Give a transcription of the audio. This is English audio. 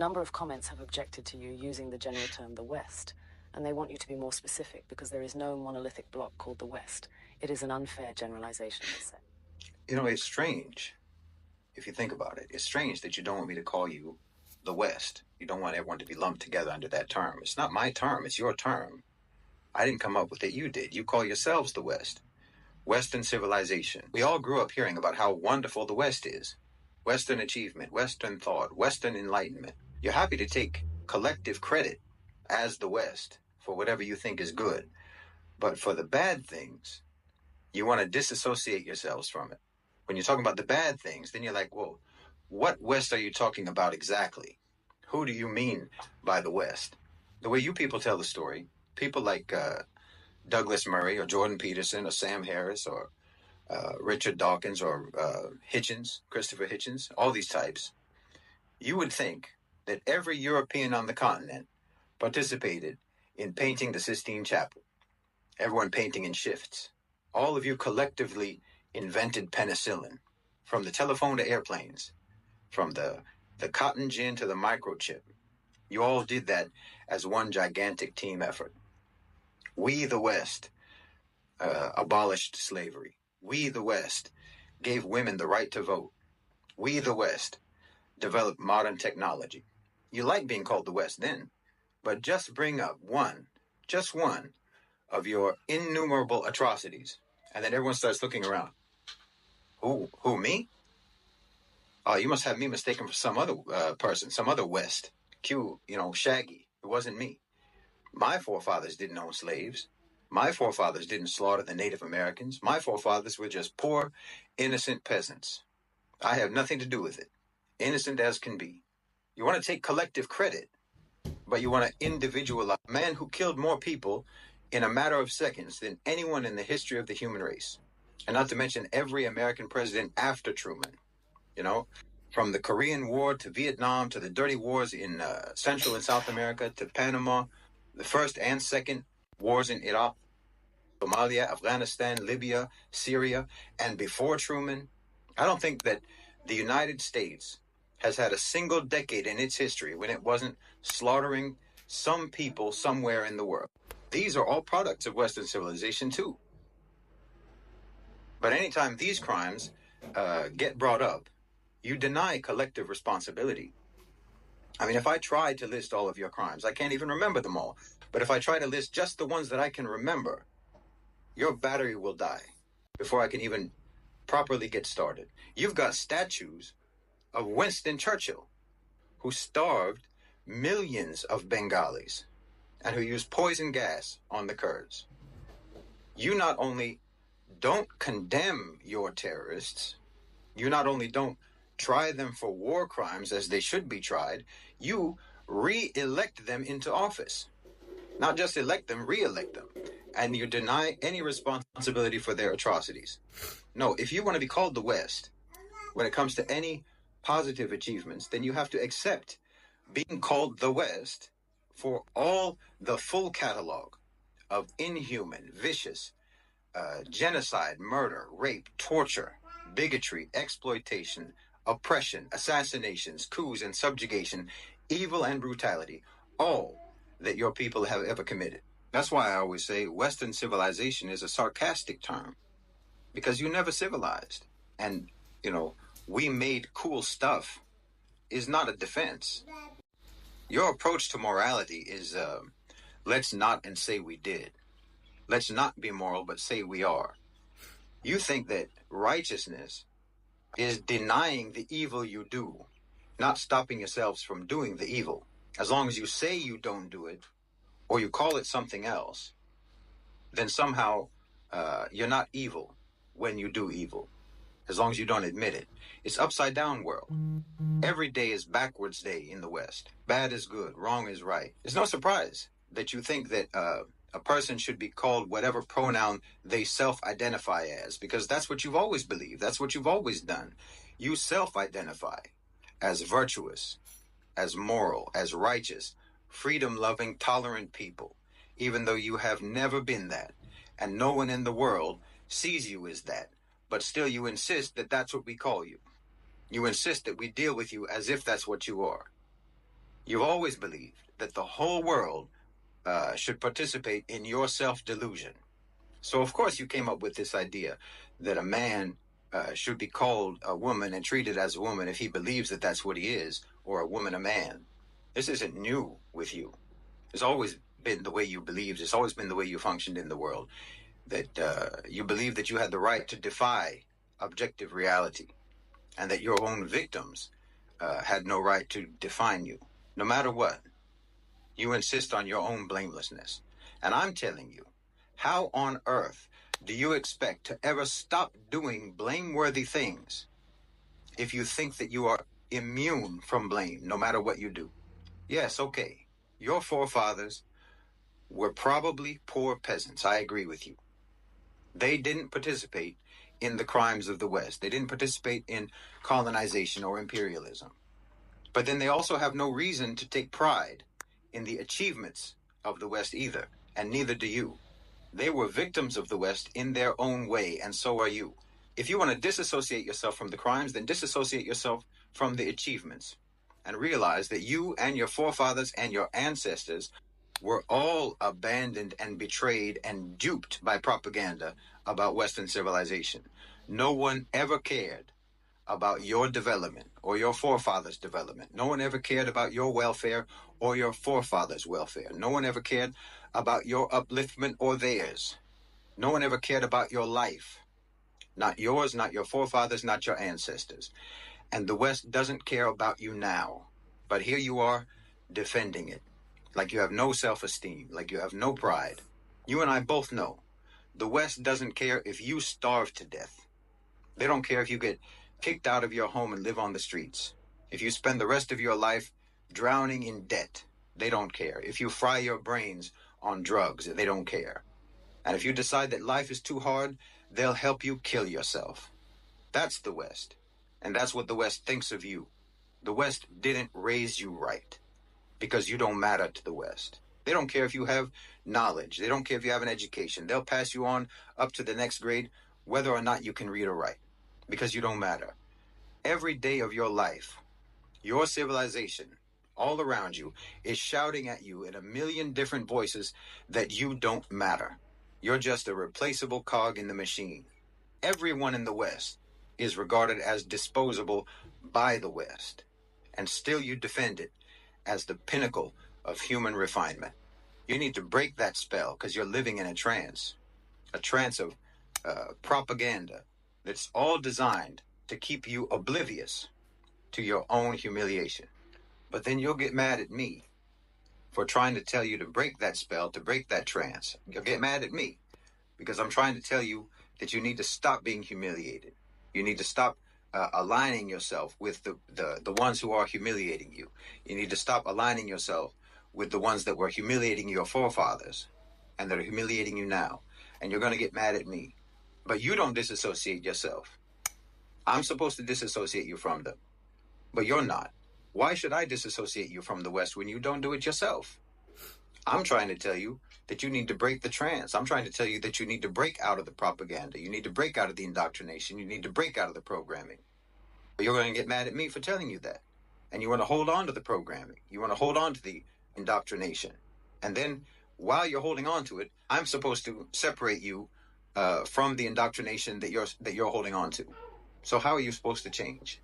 A number of comments have objected to you using the general term the West, and they want you to be more specific because there is no monolithic bloc called the West. It is an unfair generalization, they say. You know, it's strange, if you think about it. It's strange that you don't want me to call you the West. You don't want everyone to be lumped together under that term. It's not my term, it's your term. I didn't come up with it, you did. You call yourselves the West. Western civilization. We all grew up hearing about how wonderful the West is. Western achievement, Western thought, Western enlightenment. You're happy to take collective credit as the West for whatever you think is good. But for the bad things, you want to disassociate yourselves from it. When you're talking about the bad things, then you're like, whoa, what West are you talking about exactly? Who do you mean by the West? The way you people tell the story, people like Douglas Murray or Jordan Peterson or Sam Harris or Richard Dawkins or Hitchens, Christopher Hitchens, all these types, you would think that every European on the continent participated in painting the Sistine Chapel. Everyone painting in shifts. All of you collectively invented penicillin, from the telephone to airplanes, from the cotton gin to the microchip. You all did that as one gigantic team effort. We, the West, abolished slavery. We, the West, gave women the right to vote. We, the West, developed modern technology. You like being called the West then, but just bring up just one of your innumerable atrocities, and then everyone starts looking around. Who, me? Oh, you must have me mistaken for some other person, some other West. Shaggy. It wasn't me. My forefathers didn't own slaves. My forefathers didn't slaughter the Native Americans. My forefathers were just poor, innocent peasants. I have nothing to do with it. Innocent as can be. You want to take collective credit, but you want to individualize a man who killed more people in a matter of seconds than anyone in the history of the human race. And not to mention every American president after Truman. From the Korean War to Vietnam to the dirty wars in Central and South America to Panama, the first and second wars in Iraq, Somalia, Afghanistan, Libya, Syria, and before Truman. I don't think that the United States has had a single decade in its history when it wasn't slaughtering some people somewhere in the world. These are all products of Western civilization too. But anytime these crimes get brought up, you deny collective responsibility. I mean, if I tried to list all of your crimes, I can't even remember them all. But if I try to list just the ones that I can remember, your battery will die before I can even properly get started. You've got statues of Winston Churchill, who starved millions of Bengalis and who used poison gas on the Kurds. You not only don't condemn your terrorists, you not only don't try them for war crimes as they should be tried, you re-elect them into office. Not just elect them, re-elect them. And you deny any responsibility for their atrocities. No, if you want to be called the West, when it comes to any positive achievements, then you have to accept being called the West for all the full catalog of inhuman, vicious, genocide, murder, rape, torture, bigotry, exploitation, oppression, assassinations, coups and subjugation, evil and brutality, all that your people have ever committed. That's why I always say Western civilization is a sarcastic term, because you never civilized. And, we made cool stuff is not a defense. Your approach to morality is, let's not and say we did. Let's not be moral, but say we are. You think that righteousness is denying the evil you do, not stopping yourselves from doing the evil. As long as you say you don't do it, or you call it something else, then somehow you're not evil when you do evil, as long as you don't admit it. It's upside down world. Every day is backwards day in the West. Bad is good, wrong is right. It's no surprise that you think that a person should be called whatever pronoun they self-identify as, because that's what you've always believed. That's what you've always done. You self-identify as virtuous, as moral, as righteous, freedom-loving, tolerant people, even though you have never been that, and no one in the world sees you as that, but still you insist that that's what we call you. You insist that we deal with you as if that's what you are. You've always believed that the whole world should participate in your self-delusion. So, of course, you came up with this idea that a man should be called a woman and treated as a woman if he believes that that's what he is, or a woman a man. This isn't new with you. It's always been the way you believed. It's always been the way you functioned in the world. That you believed that you had the right to defy objective reality, and that your own victims had no right to define you. No matter what, you insist on your own blamelessness. And I'm telling you, how on earth do you expect to ever stop doing blameworthy things if you think that you are immune from blame, no matter what you do? Yes, okay. Your forefathers were probably poor peasants. I agree with you. They didn't participate in the crimes of the West. They didn't participate in colonization or imperialism. But then they also have no reason to take pride in the achievements of the West either, and neither do you. They were victims of the West in their own way, and so are you. If you want to disassociate yourself from the crimes, then disassociate yourself from the achievements, and realize that you and your forefathers and your ancestors were all abandoned and betrayed and duped by propaganda about Western civilization. No one ever cared about your development or your forefathers' development. No one ever cared about your welfare or your forefathers' welfare. No one ever cared about your upliftment or theirs. No one ever cared about your life. Not yours, not your forefathers, not your ancestors. And the West doesn't care about you now. But here you are defending it. Like you have no self-esteem, like you have no pride. You and I both know the West doesn't care if you starve to death. They don't care if you get kicked out of your home and live on the streets. If you spend the rest of your life drowning in debt, they don't care. If you fry your brains on drugs, they don't care. And if you decide that life is too hard, they'll help you kill yourself. That's the West. And that's what the West thinks of you. The West didn't raise you right, because you don't matter to the West. They don't care if you have knowledge. They don't care if you have an education. They'll pass you on up to the next grade, whether or not you can read or write, because you don't matter. Every day of your life, your civilization, all around you, is shouting at you in a million different voices that you don't matter. You're just a replaceable cog in the machine. Everyone in the West is regarded as disposable by the West, and still you defend it as the pinnacle of human refinement. You need to break that spell, because you're living in a trance of propaganda that's all designed to keep you oblivious to your own humiliation. But then you'll get mad at me for trying to tell you to break that spell, to break that trance. You'll get mad at me because I'm trying to tell you that you need to stop being humiliated. You need to stop aligning yourself with the ones who are humiliating you. You need to stop aligning yourself with the ones that were humiliating your forefathers and that are humiliating you now. And you're going to get mad at me. But you don't disassociate yourself. I'm supposed to disassociate you from them, but you're not. Why should I disassociate you from the West when you don't do it yourself? I'm trying to tell you that you need to break the trance. I'm trying to tell you that you need to break out of the propaganda. You need to break out of the indoctrination. You need to break out of the programming. But you're going to get mad at me for telling you that. And you want to hold on to the programming. You want to hold on to the indoctrination. And then while you're holding on to it, I'm supposed to separate you from the indoctrination that you're holding on to. So how are you supposed to change?